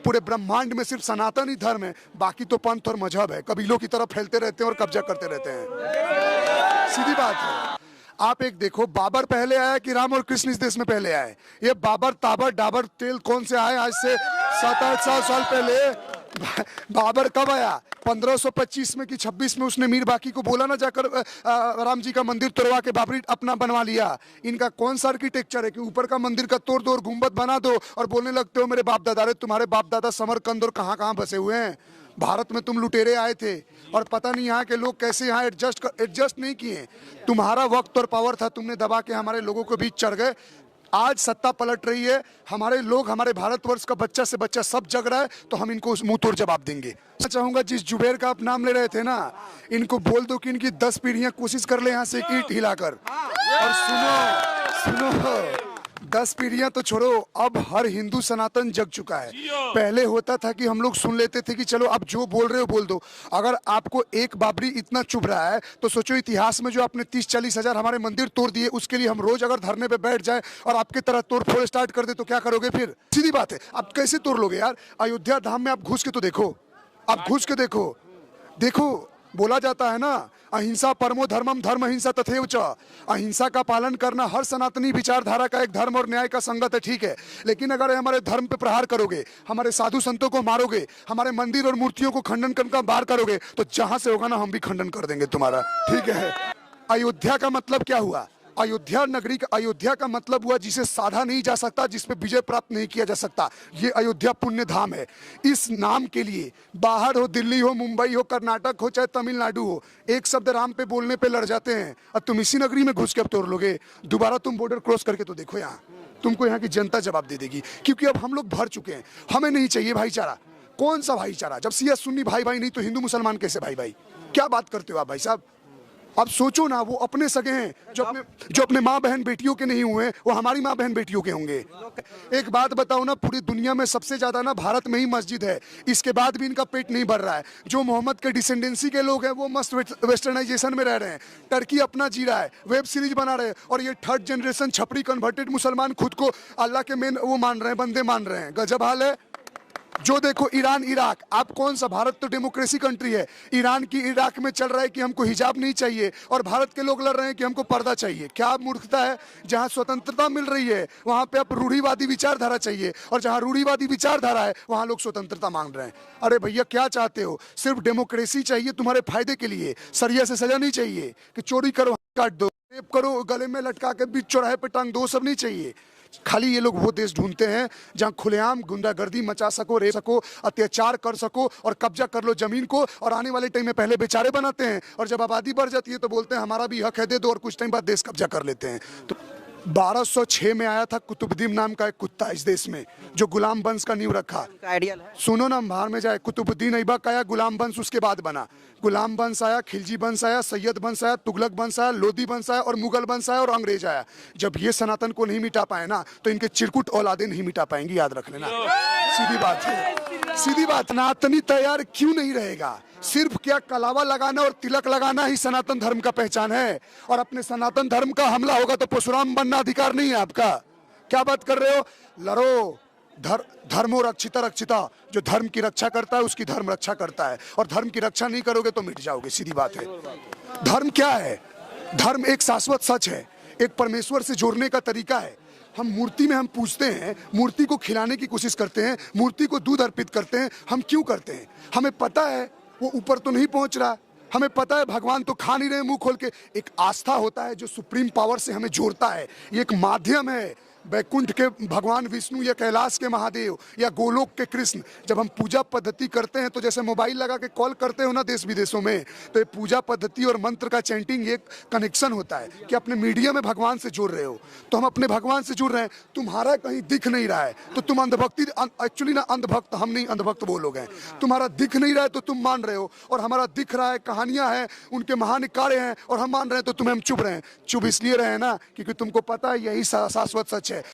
पूरे ब्रह्मांड में सिर्फ सनातन ही धर्म है, बाकी तो पंथ और मजहब है, कबीलों की तरफ फैलते रहते हैं और कब्जा करते रहते हैं। सीधी बात है। आप एक देखो, बाबर पहले आया कि राम और कृष्ण इस देश में पहले आए? ये बाबर ताबर डाबर तेल कौन से आए? आज से 7-8 साल पहले बाबर कब आया? 1525 में कि 26 में उसने मीर बाकी को बोला ना जाकर राम जी का मंदिर तोड़वा के बाबरी अपना बनवा लिया। इनका कौन सा आर्किटेक्चर है कि ऊपर का मंदिर का तोड़ दो और गुंबद बना दो और बोलने लगते हो मेरे बाप दादा। रे तुम्हारे बाप दादा समरकंद और कहाँ कहाँ बसे हुए हैं। भारत में तुम लुटेरे आए थे और पता नहीं यहाँ के लोग कैसे यहाँ एडजस्ट नहीं किए। तुम्हारा वक्त और पावर था, तुमने दबा के हमारे लोगों के बीच चढ़ गए। आज सत्ता पलट रही है, हमारे लोग, हमारे भारतवर्ष का बच्चा से बच्चा सब जग रहा है, तो हम इनको मुंह तोड़ जवाब देंगे। मैं चाहूंगा जिस जुबेर का आप नाम ले रहे थे ना, इनको बोल दो कि इनकी 10 पीढ़ियां कोशिश कर ले यहाँ से एक ईंट हिलाकर। और सुनो 10 पीढ़ियां तो छोड़ो, अब हर हिंदू सनातन जग चुका है। पहले होता था कि हम लोग सुन लेते थे कि चलो अब जो बोल रहे हो बोल दो। अगर आपको एक बाबरी इतना चुभ रहा है तो सोचो इतिहास में जो आपने 30-40 हजार हमारे मंदिर तोड़ दिए, उसके लिए हम रोज अगर धरने पे बैठ जाए और आपके तरह तोड़ फोड़ स्टार्ट कर दे तो क्या करोगे फिर? सीधी बात है, आप कैसे तोड़ लोगे यार? अयोध्या धाम में आप घुस के तो देखो, आप घुस के देखो। देखो बोला जाता है ना, अहिंसा परमो धर्मम धर्म अहिंसा तथैव च। अहिंसा का पालन करना हर सनातनी विचारधारा का एक धर्म और न्याय का संगत है, ठीक है। लेकिन अगर हमारे धर्म पे प्रहार करोगे, हमारे साधु संतों को मारोगे, हमारे मंदिर और मूर्तियों को खंडन करने का बार करोगे, तो जहां से होगा ना हम भी खंडन कर देंगे तुम्हारा, ठीक है। अयोध्या का मतलब क्या हुआ? अयोध्या नगरी का, अयोध्या का मतलब हुआ जिसे साधा नहीं जा सकता, जिस पे विजय प्राप्त नहीं किया जा सकता। ये अयोध्या पुण्य धाम है। इस नाम के लिए बाहर हो, दिल्ली हो, मुंबई हो, कर्नाटक हो, चाहे तमिलनाडु हो, एक शब्द राम पे बोलने पे लड़ जाते हैं। अब तुम इसी नगरी में घुस के अब तोड़ लोगे? दोबारा तुम बॉर्डर क्रॉस करके तो देखो, यहाँ तुमको यहाँ की जनता जवाब दे देगी। क्योंकि अब हम लोग भर चुके हैं, हमें नहीं चाहिए भाईचारा। कौन सा भाईचारा? जब सिया सुन्नी भाई भाई नहीं तो हिंदू मुसलमान कैसे भाई भाई? क्या बात करते हो आप भाई साहब? अब सोचो ना, वो अपने सगे हैं जो अपने माँ बहन बेटियों के नहीं हुए, वो हमारी माँ बहन बेटियों के होंगे। एक बात बताओ ना, पूरी दुनिया में सबसे ज्यादा ना भारत में ही मस्जिद है, इसके बाद भी इनका पेट नहीं भर रहा है। जो मोहम्मद के डिसेंडेंसी के लोग हैं वो मस्त वेस्टर्नाइजेशन में रह रहे हैं, टर्की अपना जी रहा है, वेब सीरीज बना रहे हैं, और ये 3rd जनरेशन छपरी कन्वर्टेड मुसलमान खुद को अल्लाह के मेन वो मान रहे हैं, बंदे मान रहे हैं। गजब हाल है। जो देखो ईरान इराक, आप कौन सा? भारत तो डेमोक्रेसी कंट्री है। ईरान की इराक में चल रहा है कि हमको हिजाब नहीं चाहिए, और भारत के लोग लड़ रहे हैं कि हमको पर्दा चाहिए। क्या मूर्खता है? जहां स्वतंत्रता मिल रही है वहां पे अब रूढ़िवादी विचारधारा चाहिए, और जहां रूढ़िवादी विचारधारा है वहां लोग स्वतंत्रता मांग रहे हैं। अरे भैया क्या चाहते हो? सिर्फ डेमोक्रेसी चाहिए तुम्हारे फायदे के लिए, सरिया से सजा नहीं चाहिए कि चोरी करो काट दो, रेप करो गले में लटका के बीच चौराहे पे टांग दो, सब नहीं चाहिए। खाली ये लोग वो देश ढूंढते हैं जहां खुलेआम गुंडागर्दी मचा सको, रेप सको, अत्याचार कर सको और कब्जा कर लो जमीन को, और आने वाले टाइम में पहले बेचारे बनाते हैं, और जब आबादी बढ़ जाती है तो बोलते हैं हमारा भी हक है, दे दो, और कुछ टाइम बाद देश कब्जा कर लेते हैं। तो 1206 में आया था कुतुबुद्दीन नाम का एक कुत्ता इस देश में, जो गुलाम वंश का नींव रखा। सुनो ना, बाहर में जाए, कुतुबुद्दीन ऐबक आया, गुलाम वंश उसके बाद बना। गुलाम वंश आया, खिलजी वंश आया, सैयद वंश आया, तुगलक वंश आया, लोधी वंश आया, और मुगल वंश आया, और अंग्रेज आया। जब ये सनातन को नहीं मिटा पाए ना, तो इनके चिरकुट औलादे नहीं मिटा पाएंगी, याद रख लेना। सीधी बात है, सीधी बात। सनातनी तैयार क्यों नहीं रहेगा? सिर्फ क्या कलावा लगाना और तिलक लगाना ही सनातन धर्म का पहचान है? और अपने सनातन धर्म का हमला होगा तो परशुराम बनना अधिकार नहीं है आपका। क्या बात कर रहे हो? लड़ो। धर्मो रक्षिता रक्षिता, जो धर्म की रक्षा करता है उसकी धर्म रक्षा करता है, और धर्म की रक्षा नहीं करोगे तो मिट जाओगे। सीधी बात है। धर्म क्या है? धर्म एक शाश्वत सच है, एक परमेश्वर से जोड़ने का तरीका है। हम मूर्ति में हम पूजते हैं, मूर्ति को खिलाने की कोशिश करते हैं, मूर्ति को दूध अर्पित करते हैं। हम क्यों करते हैं? हमें पता है वो ऊपर तो नहीं पहुंच रहा, हमें पता है भगवान तो खा नहीं रहे मुंह खोल के। एक आस्था होता है जो सुप्रीम पावर से हमें जोड़ता है, ये एक माध्यम है। बैकुंठ के भगवान विष्णु या कैलाश के महादेव या गोलोक के कृष्ण, जब हम पूजा पद्धति करते हैं तो जैसे मोबाइल लगा के कॉल करते हो ना देश विदेशों में, तो ये पूजा पद्धति और मंत्र का चैंटिंग एक कनेक्शन होता है कि अपने मीडिया में भगवान से जुड़ रहे हो। तो हम अपने भगवान से जुड़ रहे हैं, तुम्हारा कहीं दिख नहीं रहा है तो तुम अंधभक्ति, एक्चुअली ना अंधभक्त हम नहीं, अंधभक्त वो लोग हैं। तुम्हारा दिख नहीं रहा है तो तुम मान रहे हो, और हमारा दिख रहा है, कहानियां हैं, उनके महान कार्य हैं, और हम मान रहे हैं तो तुम्हें हम चुप रहे हैं। चुप इसलिए रहे ना क्योंकि तुमको पता है यही शाश्वत सच है।